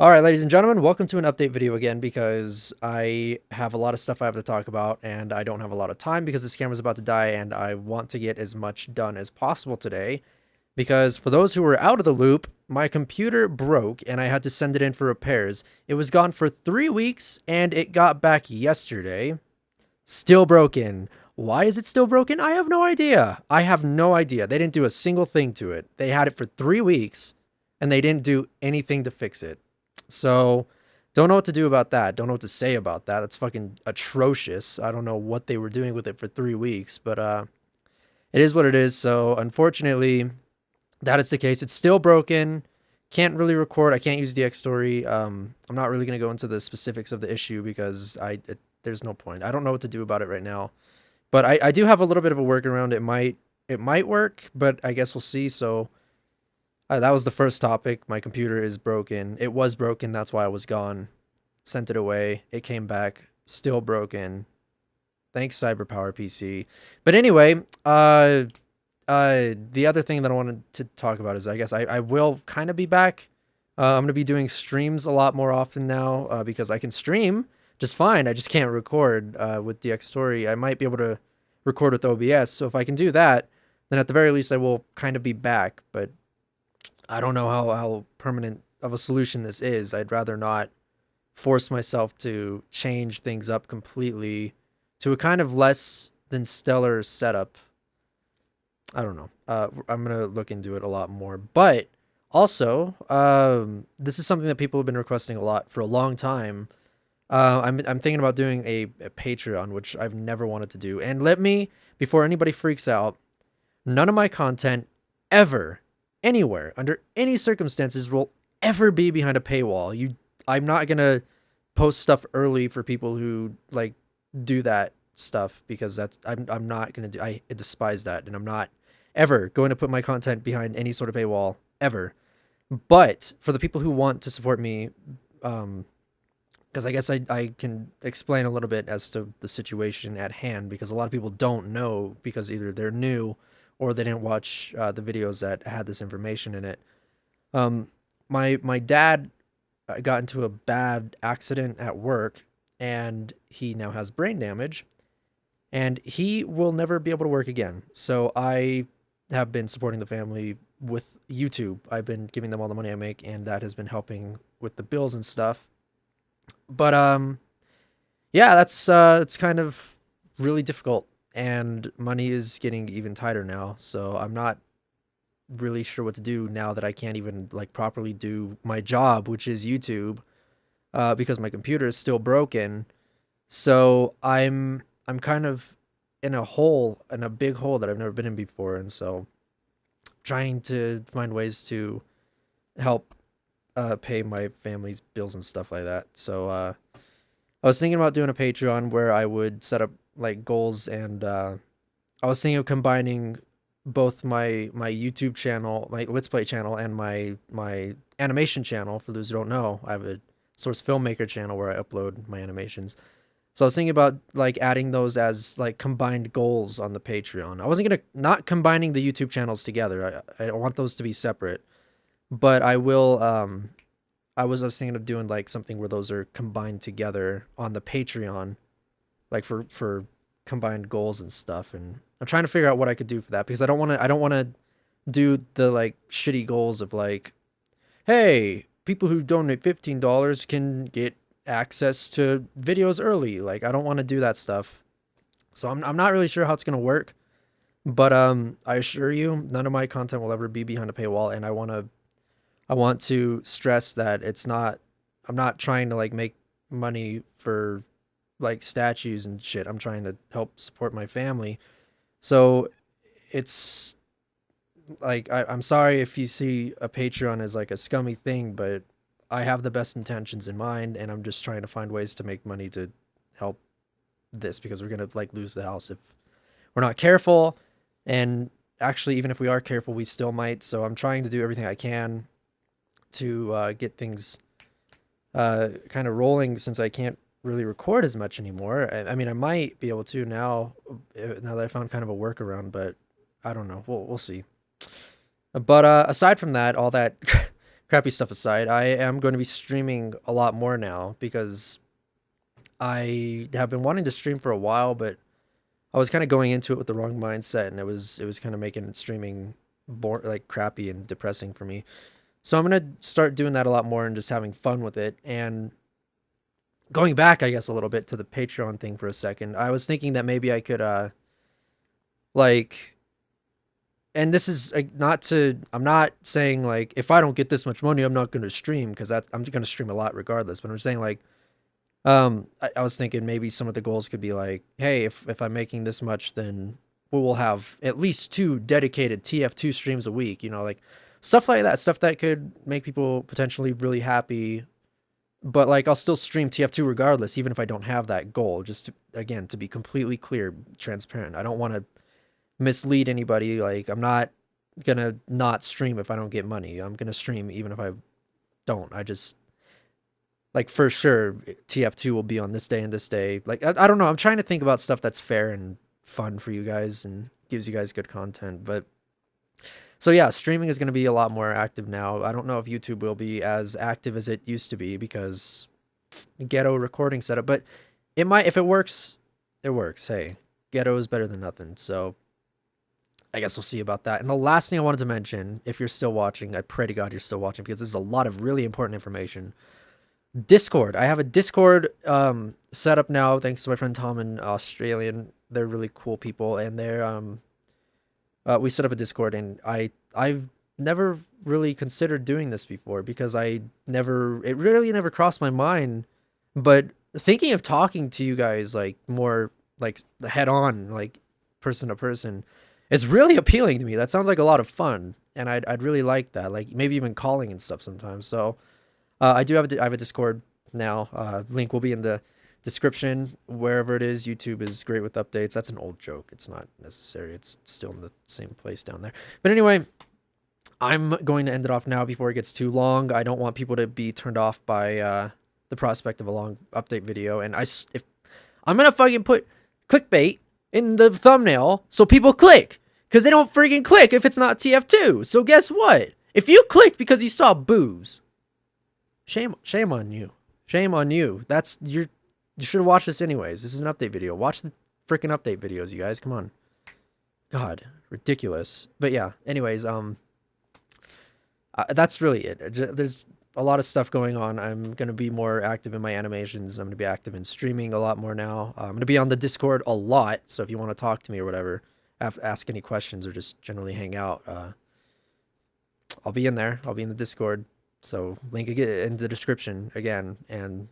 All right, ladies and gentlemen, welcome to an update video again because I have a lot of stuff I have to talk about and I don't have a lot of time because this camera's about to die and I want to get as much done as possible today because for those who were out of the loop, my computer broke and I had to send it in for repairs. It was gone for 3 weeks and it got back yesterday. Still broken. Why is it still broken? I have no idea. I have no idea. They didn't do a single thing to it. They had it for 3 weeks and they didn't do anything to fix it. So, don't know what to do about that. Don't know what to say about that. That's fucking atrocious. I don't know what they were doing with it for 3 weeks, but it is what it is. So, unfortunately, that is the case. It's still broken. Can't really record. I can't use DX story. I'm not really going to go into the specifics of the issue because there's no point. I don't know what to do about it right now. But I do have a little bit of a workaround. It might work, but I guess we'll see. So, that was the first topic. My computer is broken. It was broken. That's why I was gone. Sent it away. It came back. Still broken. Thanks, CyberPower PC. But anyway, the other thing that I wanted to talk about is I guess I will kind of be back. I'm going to be doing streams a lot more often now because I can stream just fine. I just can't record with DX Story. I might be able to record with OBS. So if I can do that, then at the very least I will kind of be back. But I don't know how permanent of a solution this is. I'd rather not force myself to change things up completely to a kind of less than stellar setup. I don't know. I'm going to look into it a lot more. But also, this is something that people have been requesting a lot for a long time. I'm thinking about doing a Patreon, which I've never wanted to do. And let me, before anybody freaks out, none of my content ever anywhere under any circumstances will ever be behind a paywall. I'm not gonna post stuff early for people who like do that stuff because I'm not gonna do. I despise that, and I'm not ever going to put my content behind any sort of paywall ever. But for the people who want to support me, because I guess I can explain a little bit as to the situation at hand because a lot of people don't know because either they're new or they didn't watch the videos that had this information in it. My dad got into a bad accident at work, and he now has brain damage, and he will never be able to work again. So I have been supporting the family with YouTube. I've been giving them all the money I make, and that has been helping with the bills and stuff. But yeah, that's it's kind of really difficult. And money is getting even tighter now, so I'm not really sure what to do now that I can't even like properly do my job, which is YouTube, because my computer is still broken. So I'm kind of in a big hole that I've never been in before, and so trying to find ways to help pay my family's bills and stuff like that. So I was thinking about doing a Patreon where I would set up like goals, and I was thinking of combining both my YouTube channel, my Let's Play channel, and my animation channel. For those who don't know, I have a Source Filmmaker channel where I upload my animations. So I was thinking about like adding those as like combined goals on the Patreon. I wasn't gonna not combining the YouTube channels together. I want those to be separate, but I will. I was thinking of doing like something where those are combined together on the Patreon, like for combined goals and stuff. And I'm trying to figure out what I could do for that because I don't want to do the like shitty goals of like, hey, people who donate $15 can get access to videos early. Like I don't want to do that stuff. So I'm not really sure how it's going to work, but I assure you none of my content will ever be behind a paywall, and I want to stress that I'm not trying to like make money for like statues and shit. I'm trying to help support my family. So it's like I'm sorry if you see a Patreon as like a scummy thing, but I have the best intentions in mind, and I'm just trying to find ways to make money to help this because we're gonna like lose the house if we're not careful. And actually, even if we are careful, we still might. So I'm trying to do everything I can to get things kind of rolling since I can't really record as much anymore. I mean, I might be able to now that I found kind of a workaround, but I don't know. We'll see. But aside from that, all that crappy stuff aside, I am going to be streaming a lot more now because I have been wanting to stream for a while, but I was kind of going into it with the wrong mindset, and it was kind of making streaming like crappy and depressing for me. So I'm gonna start doing that a lot more and just having fun with it. And going back, I guess, a little bit to the Patreon thing for a second, I was thinking that maybe I could like, and this is like, I'm not saying like if I don't get this much money, I'm not gonna stream, because I'm gonna stream a lot regardless. But I'm saying like, I was thinking maybe some of the goals could be like, hey, if I'm making this much, then we will have at least 2 dedicated TF2 streams a week, like stuff like that, stuff that could make people potentially really happy. But like, I'll still stream TF2 regardless, even if I don't have that goal, just to, again, to be completely clear, transparent. I don't want to mislead anybody. Like, I'm not gonna not stream if I don't get money. I'm gonna stream even if I don't. I just, like, for sure, TF2 will be on this day and this day. Like, I don't know. I'm trying to think about stuff that's fair and fun for you guys and gives you guys good content. But so yeah, streaming is going to be a lot more active now. I don't know if YouTube will be as active as it used to be because ghetto recording setup, but it might. If it works, it works. Hey, ghetto is better than nothing. So I guess we'll see about that. And the last thing I wanted to mention, if you're still watching, I pray to God you're still watching, because this is a lot of really important information. Discord. I have a Discord set up now, thanks to my friend Tom and Australian. They're really cool people, and they're we set up a Discord, and I've never really considered doing this before because it really never crossed my mind. But thinking of talking to you guys like more like head on, like person to person, is really appealing to me. That sounds like a lot of fun, and I'd really like that. Like maybe even calling and stuff sometimes. So I have a Discord now. Link will be in the description, wherever it is. YouTube is great with updates. That's an old joke. It's not necessary. It's still in the same place down there. But anyway, I'm going to end it off now before it gets too long. I don't want people to be turned off by the prospect of a long update video. And if I'm gonna fucking put clickbait in the thumbnail so people click, because they don't freaking click if it's not TF2. So guess what? If you clicked because you saw boobs, shame on you. Shame on you. You should have watched this anyways. This is an update video. Watch the freaking update videos, you guys. Come on. God, ridiculous. But yeah, anyways, that's really it. There's a lot of stuff going on. I'm going to be more active in my animations. I'm going to be active in streaming a lot more now. I'm going to be on the Discord a lot. So if you want to talk to me or whatever, ask any questions or just generally hang out, I'll be in there. I'll be in the Discord. So link in the description again. And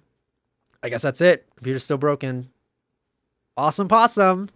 I guess that's it. Computer's still broken. Awesome possum.